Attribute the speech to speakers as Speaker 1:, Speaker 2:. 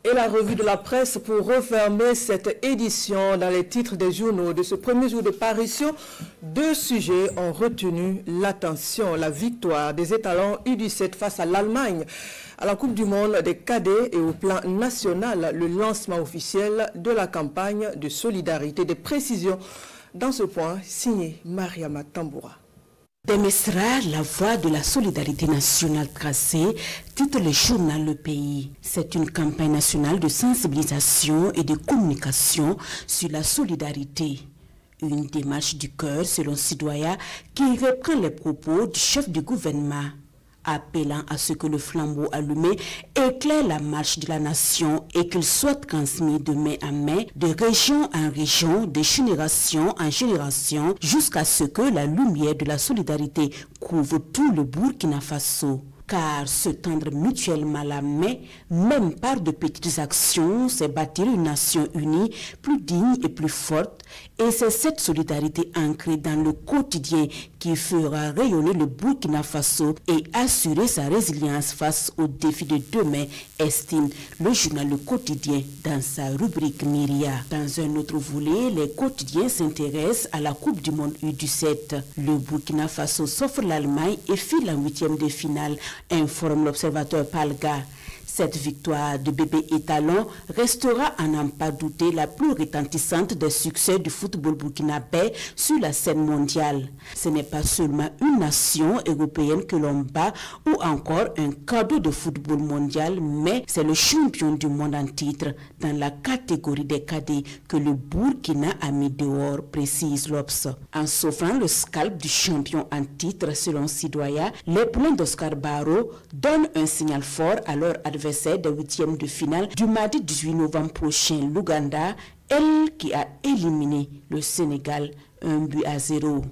Speaker 1: Et la revue de la presse pour refermer cette édition dans les titres des journaux de ce premier jour de parution. Deux sujets ont retenu l'attention. La victoire des étalons U17 face à l'Allemagne à la Coupe du Monde des cadets et au plan national, le lancement officiel de la campagne de solidarité. Des précisions dans ce point, signé Mariama Tamboura.
Speaker 2: Demesra, la voie de la solidarité nationale tracée, titre le journal Le Pays. C'est une campagne nationale de sensibilisation et de communication sur la solidarité. Une démarche du cœur, selon Citoyen, qui reprend les propos du chef du gouvernement, appelant à ce que le flambeau allumé éclaire la marche de la nation et qu'il soit transmis de main en main, de région en région, de génération en génération, jusqu'à ce que la lumière de la solidarité couvre tout le Burkina Faso. Car se tendre mutuellement la main, même par de petites actions, c'est bâtir une nation unie, plus digne et plus forte. Et c'est cette solidarité ancrée dans le quotidien qui fera rayonner le Burkina Faso et assurer sa résilience face aux défis de demain, estime le journal Le Quotidien dans sa rubrique Myria. Dans un autre volet, les quotidiens s'intéressent à la Coupe du Monde U17. Le Burkina Faso s'offre l'Allemagne et file en huitième de finale, informe l'observateur Palga. Cette victoire de bébé étalon restera à n'en pas douter la plus retentissante des succès du football burkinabé sur la scène mondiale. Ce n'est pas seulement une nation européenne que l'on bat ou encore un cadeau de football mondial, mais c'est le champion du monde en titre dans la catégorie des cadets que le Burkina a mis dehors, précise l'Obs. En s'offrant le scalp du champion en titre selon Citoyen, les poulains d'Oscar Barrow donnent un signal fort à leur adversaire des huitièmes de finale du mardi 18 novembre prochain, l'Ouganda, elle qui a éliminé le Sénégal 1-0.